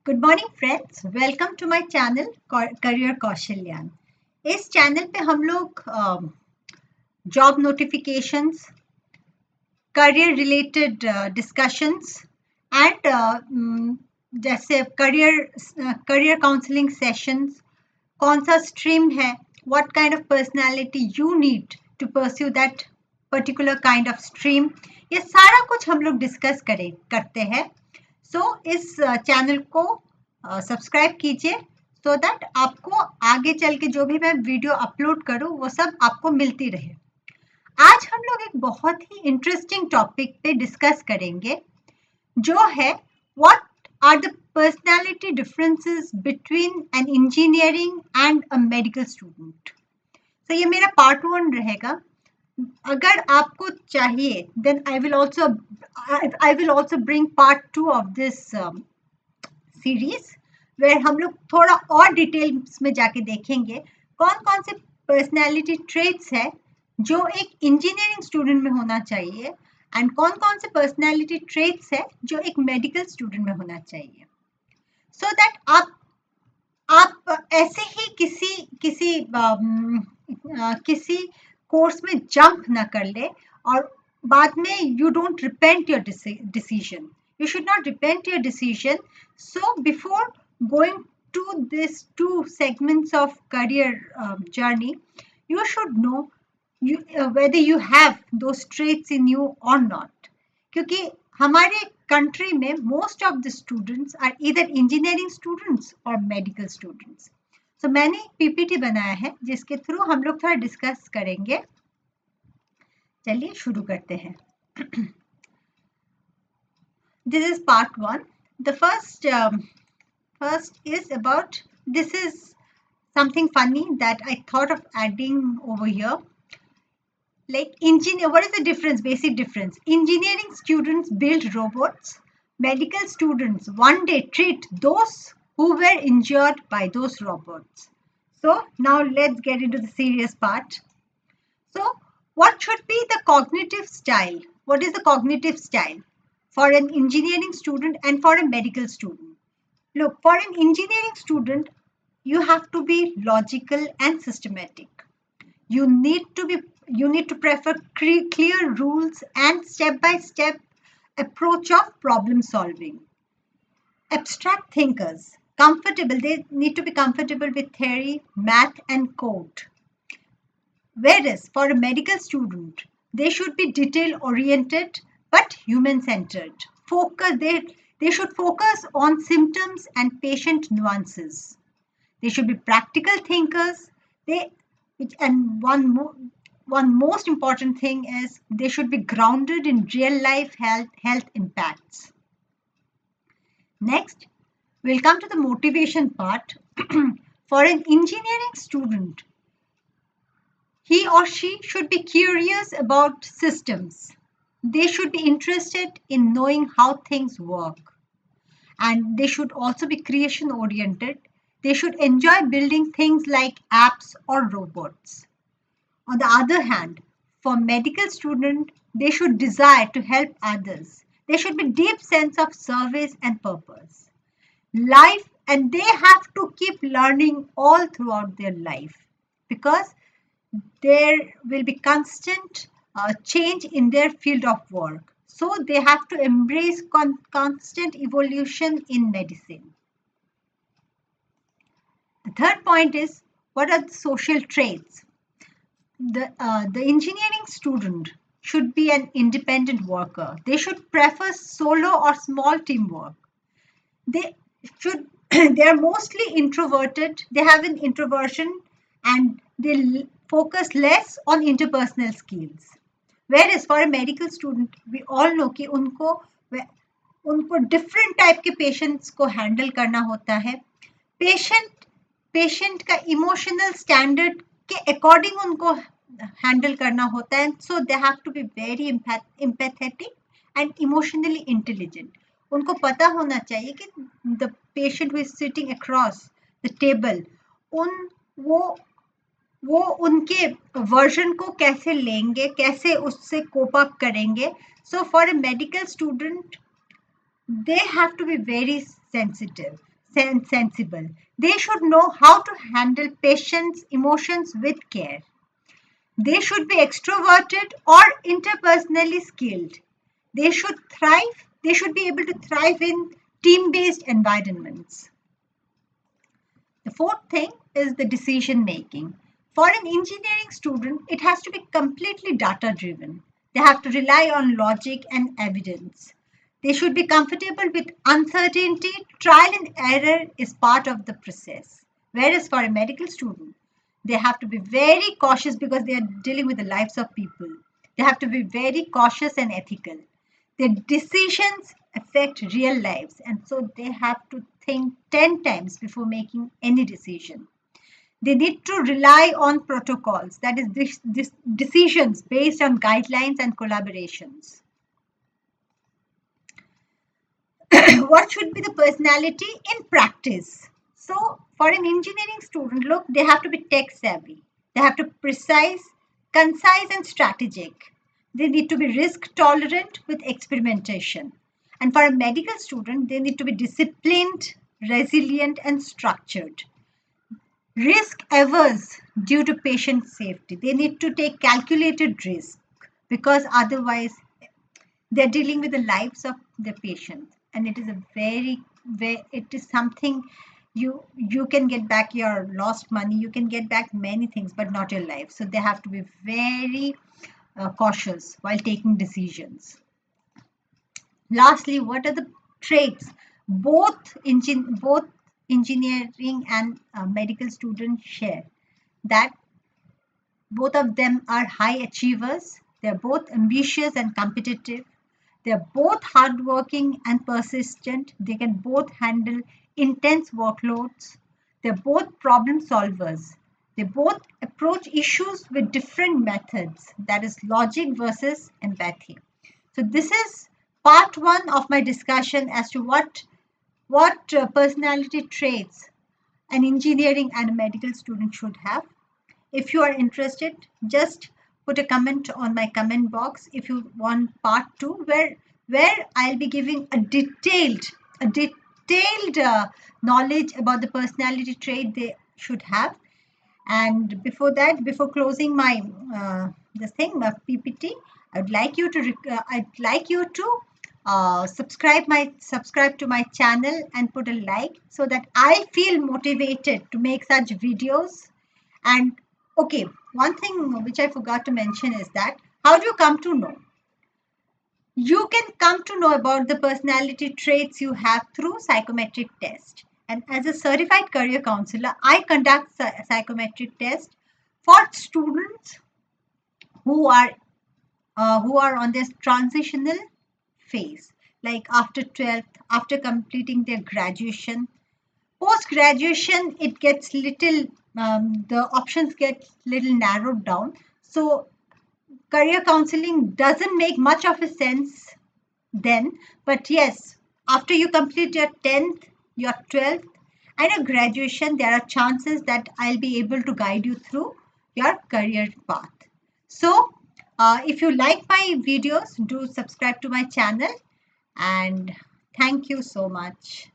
Good morning friends, welcome to my channel career कौशल्यान। इस चैनल पे हम लोग job notifications, career related discussions and जैसे करियर काउंसलिंग सेशंस, कौन सा स्ट्रीम है, what kind of personality you need to pursue that particular kind of stream, ये सारा कुछ हम लोग डिस्कस करते हैं। इस चैनल को सब्सक्राइब कीजिए सो दैट आपको आगे चल के जो भी मैं वीडियो अपलोड करूं वो सब आपको मिलती रहे। आज हम लोग एक बहुत ही इंटरेस्टिंग टॉपिक पे डिस्कस करेंगे जो है what are the personality differences between an engineering and a medical student. तो ये मेरा पार्ट 1 रहेगा। अगर आपको चाहिए then I will also bring part 2 of this series where हम लोग थोड़ा और डिटेल्स में जाके देखेंगे कौन कौन से पर्सनैलिटी ट्रेट्स है जो एक इंजीनियरिंग स्टूडेंट में होना चाहिए एंड कौन कौन से पर्सनैलिटी ट्रेट्स है जो एक मेडिकल स्टूडेंट में होना चाहिए, सो दैट आप ऐसे ही किसी कोर्स में जंप ना कर ले और बाद में you don't repent your decision. You should not repent your decision. So before going to these two segments of career journey, you should know whether you have those traits in you or not. क्योंकि हमारे country में most of the students are either engineering students और medical students. So मैंने PPT बनाया है जिसके through हम लोग थोड़ा डिस्कस करेंगे. चलिए शुरू करते हैं. This is part 1. The first is about, this is something funny that I thought of adding over here. Like engineer, what is the difference? Basic difference. Engineering students build robots. Medical students one day treat those who were injured by those robots. So now let's get into the serious part. So what should be the cognitive style? What is the cognitive style for an engineering student and for a medical student? Look, for an engineering student, you have to be logical and systematic. You need to prefer clear rules and step-by-step approach of problem solving. Abstract thinkers, they need to be comfortable with theory, math and code. Whereas for a medical student, they should be detail oriented but human centered. They should focus on symptoms and patient nuances. They should be practical thinkers. One most important thing is they should be grounded in real life health impacts. Next, we'll come to the motivation part. For an engineering student, he or she should be curious about systems. They should be interested in knowing how things work. And they should also be creation oriented. They should enjoy building things like apps or robots. On the other hand, for medical students, they should desire to help others. There should be deep sense of service and purpose. And they have to keep learning all throughout their life because there will be constant change in their field of work. So they have to embrace constant evolution in medicine. The third point is, what are the social traits? The engineering student should be an independent worker. They should prefer solo or small teamwork. They are mostly introverted. They have an introversion and they focus less on interpersonal skills. Whereas for a medical student, we all know कि उनको different type के patients को handle करना होता है. Patient का emotional standard के according उनको handle करना होता है. So they have to be very empathetic and emotionally intelligent. उनको पता होना चाहिए कि the patient who is sitting across the table, वो उनके वर्जन को कैसे लेंगे, कैसे उससे कोप अप करेंगे. So for a medical student, they have to be very sensitive. sensible. They should know how to handle patients' emotions with care. They should be extroverted or interpersonally skilled. They should thrive. They should be able to thrive in team-based environments. The fourth thing is the decision making. For an engineering student, it has to be completely data driven. They have to rely on logic and evidence. They should be comfortable with uncertainty. Trial and error is part of the process. Whereas for a medical student, they have to be very cautious because they are dealing with the lives of people. They have to be very cautious and ethical. Their decisions affect real lives, and so they have to think 10 times before making any decision. They need to rely on protocols, that is, this decisions based on guidelines and collaborations. What should be the personality in practice? So, for an engineering student, look, they have to be tech savvy. They have to be precise, concise, and strategic. They need to be risk tolerant with experimentation. And for a medical student, they need to be disciplined, resilient, and structured. Risk averse due to patient safety. They need to take calculated risk because otherwise they're dealing with the lives of the patients, and it is a very it is something you can get back your lost money, you can get back many things, but not your life. So they have to be very cautious while taking decisions. Lastly, what are the traits both engineering and medical students share? That both of them are high achievers. They're both ambitious and competitive. They're both hardworking and persistent. They can both handle intense workloads. They're both problem solvers. They both approach issues with different methods, that is, logic versus empathy. So, this is part one of my discussion as to what personality traits an engineering and a medical student should have. If you are interested, just put a comment on my comment box if you want part two, where I'll be giving a detailed knowledge about the personality trait they should have. And before that, before closing my this thing, my PPT, I'd like you to subscribe to my channel and put a like so that I feel motivated to make such videos. And okay, one thing which I forgot to mention is that how do you come to know? You can come to know about the personality traits you have through psychometric test. And as a certified career counselor, I conduct psychometric test for students who are on this transitional phase, like after 12th, after completing their graduation. Post graduation, it gets little, the options get little narrowed down. So career counseling doesn't make much of a sense then. But yes, after you complete your 10th, your 12th, and your graduation, there are chances that I'll be able to guide you through your career path. So, if you like my videos, do subscribe to my channel, and thank you so much.